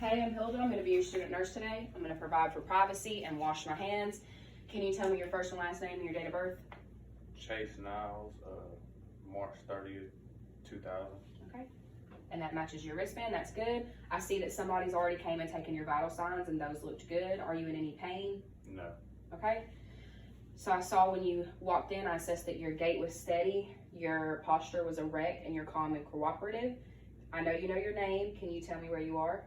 Hey, I'm Hilda. I'm going to be your student nurse today. I'm going to provide for privacy and wash my hands. Can you tell me your first and last name and your date of birth? Chase Niles, March 30th, 2000. Okay. And that matches your wristband. That's good. I see that somebody's already came and taken your vital signs and those looked good. Are you in any pain? No. Okay. So I saw when you walked in, I assessed that your gait was steady, your posture was erect, and you're calm and cooperative. I know you know your name. Can you tell me where you are?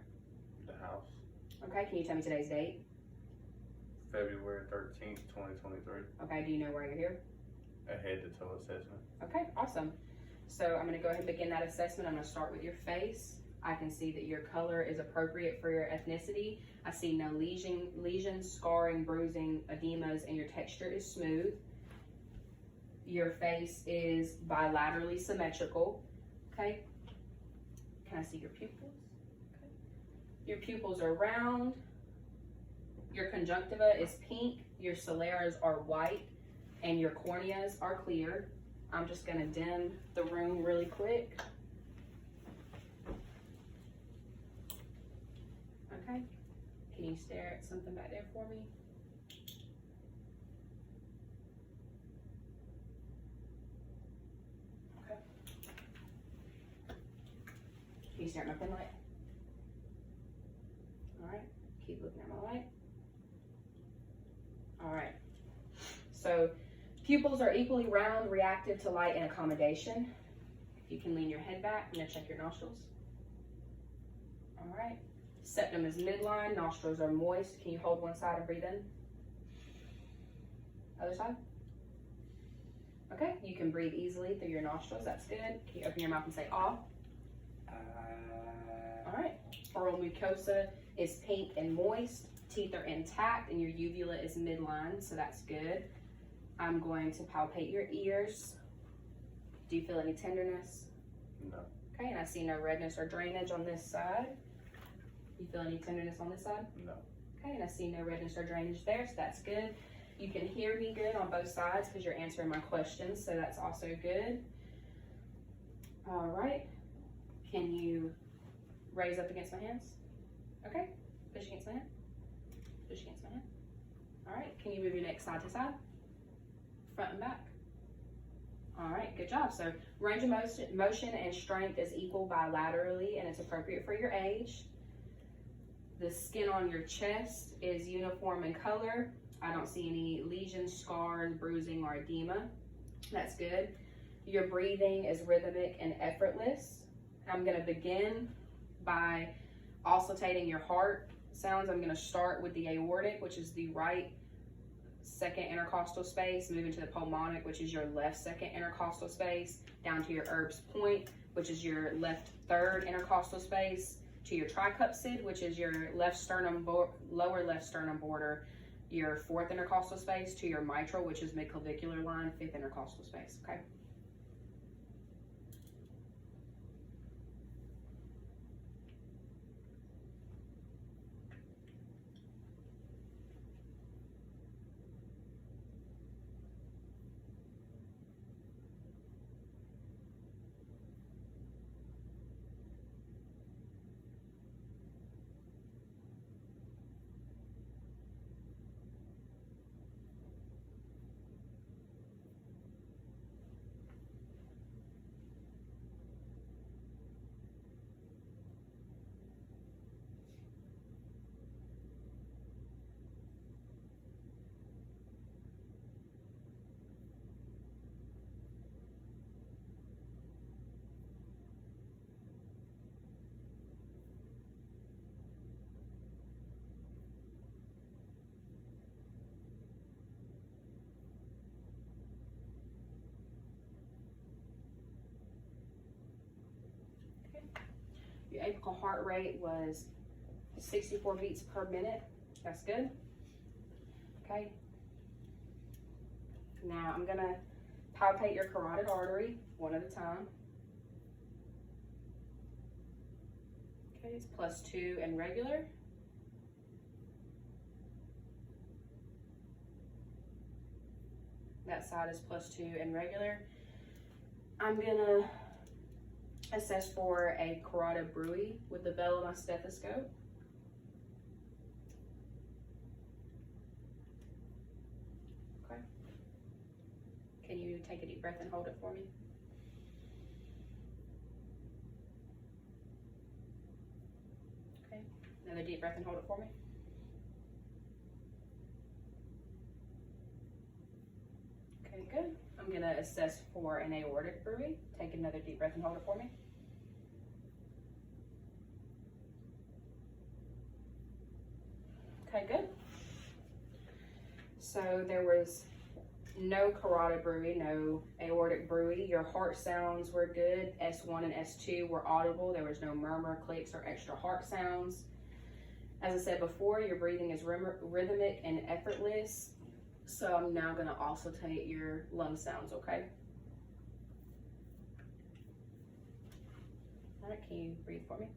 The house. Okay. Can you tell me today's date? February 13th, 2023. Okay. Do you know why you're here? A head to toe assessment. Okay, awesome. So I'm going to go ahead and begin that assessment. I'm going to start with your face. I can see that your color is appropriate for your ethnicity. I see no lesions, scarring, bruising, edemas, and your texture is smooth. Your face is bilaterally symmetrical. Okay. Can I see your pupils? Okay. Your pupils are round. Your conjunctiva is pink. Your scleras are white. And your corneas are clear. I'm just going to dim the room really quick. Okay. Can you stare at something back there for me? Okay. Can you stare at my pen light? All right. Keep looking at my light. All right. So pupils are equally round, reactive to light and accommodation. If you can lean your head back, I'm going to check your nostrils. All right. Septum is midline, nostrils are moist. Can you hold one side and breathe in? Other side? Okay, you can breathe easily through your nostrils. That's good. Can you open your mouth and say ah? All right. Oral mucosa is pink and moist. Teeth are intact and your uvula is midline, so that's good. I'm going to palpate your ears. Do you feel any tenderness? No. Okay, and I see no redness or drainage on this side. You feel any tenderness on this side? No. Okay, and I see no redness or drainage there, so that's good. You can hear me good on both sides because you're answering my questions, so that's also good. All right. Can you raise up against my hands? Okay, push against my hand. Push against my hand. All right, can you move your neck side to side? Front and back. All right, good job. So range of motion and strength is equal bilaterally and it's appropriate for your age. The skin on your chest is uniform in color. I don't see any lesions, scars, bruising, or edema. That's good. Your breathing is rhythmic and effortless. I'm gonna begin by auscultating your heart sounds. I'm gonna start with the aortic, which is the right second intercostal space, moving to the pulmonic, which is your left second intercostal space, down to your Erb's point, which is your left third intercostal space, to your tricuspid, which is your left sternum, lower left sternum border, your fourth intercostal space, to your mitral, which is midclavicular line, fifth intercostal space, okay? Your apical heart rate was 64 beats per minute. That's good. Okay. Now I'm gonna palpate your carotid artery one at a time. Okay, it's +2 and regular. That side is +2 and regular. I'm gonna assess for a carotid bruit with the bell of my stethoscope. take a deep breath and hold it for me. Okay, another deep breath and hold it for me. Okay, good. I'm gonna assess for an aortic bruit. Take another deep breath and hold it for me. Okay, good. So there was no carotid bruit, no aortic bruit. Your heart sounds were good. S1 and S2 were audible. There was no murmur, clicks, or extra heart sounds. As I said before, your breathing is rhythmic and effortless. So I'm now going to also take your lung sounds, okay? All right, can you breathe for me?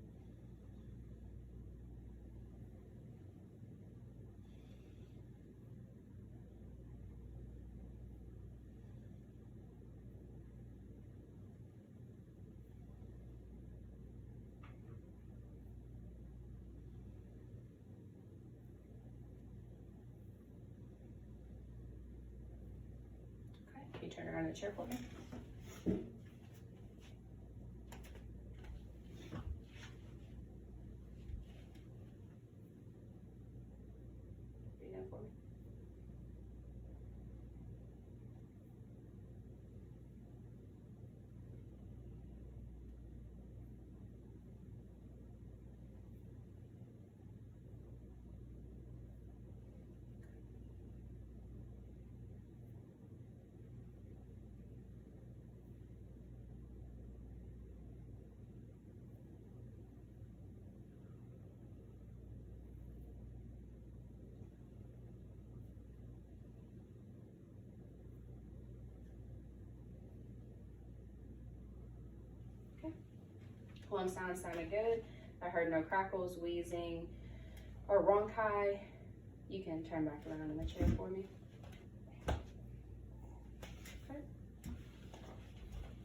Okay, can you turn around in the chair for me? Breathe in for me. Lung sounds sounded good. I heard no crackles, wheezing, or rhonchi. You can turn back around in the chair for me. Okay.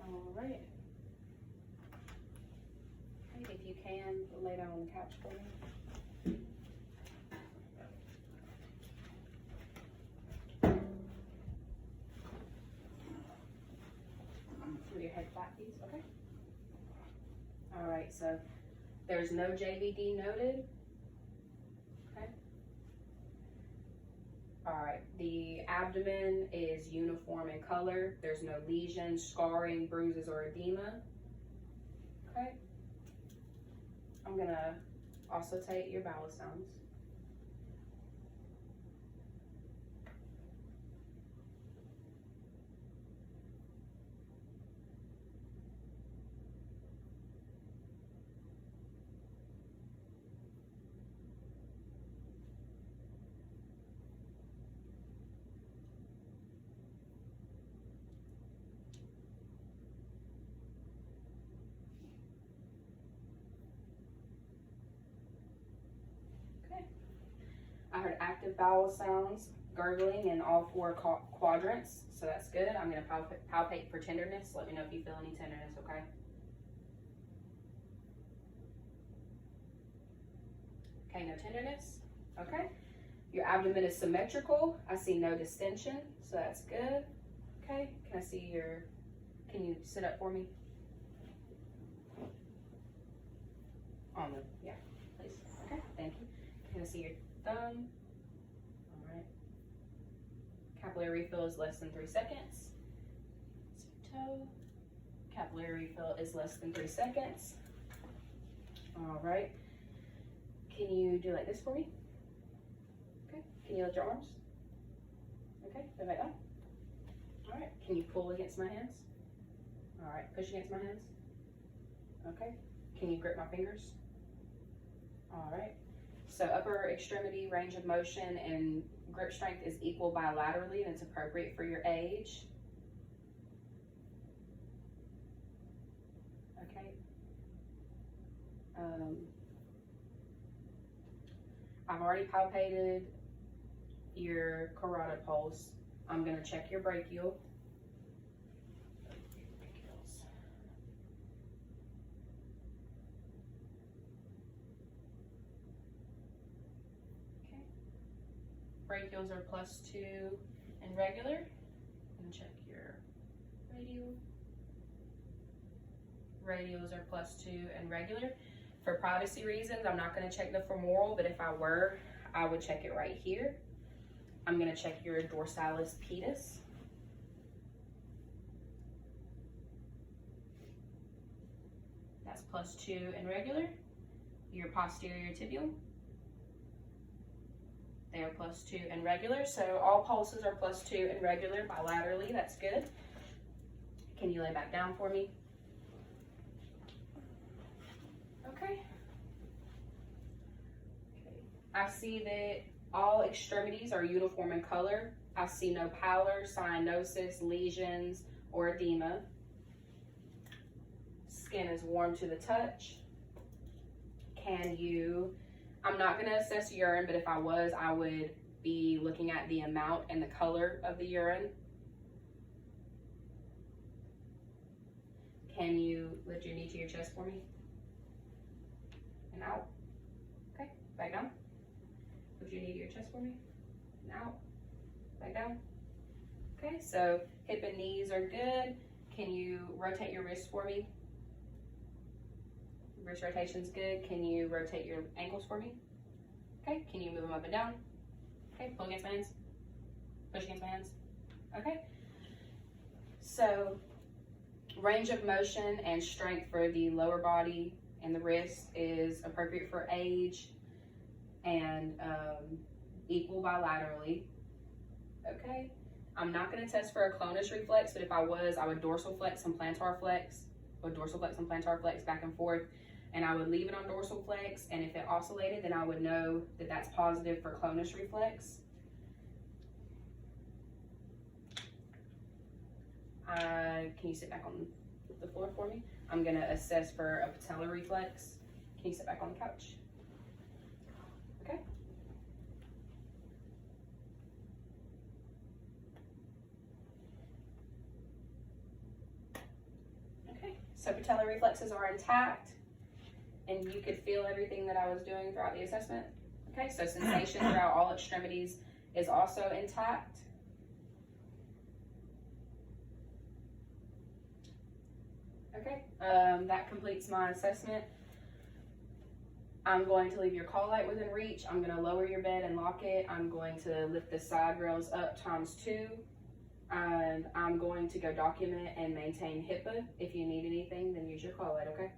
All right. Okay, if you can, lay down on the couch for me. With your head flat, please. Okay. All right, so there's no JVD noted. Okay. All right, the abdomen is uniform in color. There's no lesions, scarring, bruises, or edema. Okay. I'm gonna also take your bowel sounds. I heard active bowel sounds, gurgling in all four quadrants, so that's good. I'm going to palpate for tenderness. Let me know if you feel any tenderness, okay? Okay, no tenderness. Okay. Your abdomen is symmetrical. I see no distension, so that's good. Okay, can you sit up for me? Yeah, please. Okay, thank you. Can I see your thumb? All right. Capillary refill is less than 3 seconds. Toe. Capillary refill is less than 3 seconds. All right. Can you do like this for me? Okay. Can you lift your arms? Okay. Go back down. All right. Can you pull against my hands? All right. Push against my hands. Okay. Can you grip my fingers? All right. So upper extremity range of motion and grip strength is equal bilaterally, and it's appropriate for your age. Okay. I've already palpated your carotid pulse. I'm going to check your brachial. Brachials are +2 and regular. And check your radials are +2 and regular. For privacy reasons, I'm not gonna check the femoral, but if I were, I would check it right here. I'm gonna check your dorsalis pedis. That's +2 and regular. Your posterior tibial. They are +2 and regular. So all pulses are +2 and regular bilaterally. That's good. Can you lay back down for me? Okay. I see that all extremities are uniform in color. I see no pallor, cyanosis, lesions, or edema. Skin is warm to the touch. Can you, I'm not gonna assess urine, but if I was, I would be looking at the amount and the color of the urine. Can you lift your knee to your chest for me? And out. Okay, back down. Lift your knee to your chest for me. And out. Back down. Okay, so hip and knees are good. Can you rotate your wrists for me? Wrist rotation's good. Can you rotate your ankles for me? Okay, can you move them up and down? Okay, pull against my hands. Push against my hands. Okay. So, range of motion and strength for the lower body and the wrist is appropriate for age and equal bilaterally. Okay. I'm not going to test for a clonus reflex, but if I was, I would dorsal flex and plantar flex, or dorsal flex and plantar flex back and forth, and I would leave it on dorsal flex, and if it oscillated, then I would know that that's positive for clonus reflex. Can you sit back on the floor for me? I'm going to assess for a patellar reflex. Can you sit back on the couch? Okay. Okay, so patellar reflexes are intact, and you could feel everything that I was doing throughout the assessment. Okay, so sensation throughout all extremities is also intact. Okay, that completes my assessment. I'm going to leave your call light within reach. I'm going to lower your bed and lock it. I'm going to lift the side rails up ×2. And I'm going to go document and maintain HIPAA. If you need anything, then use your call light, okay?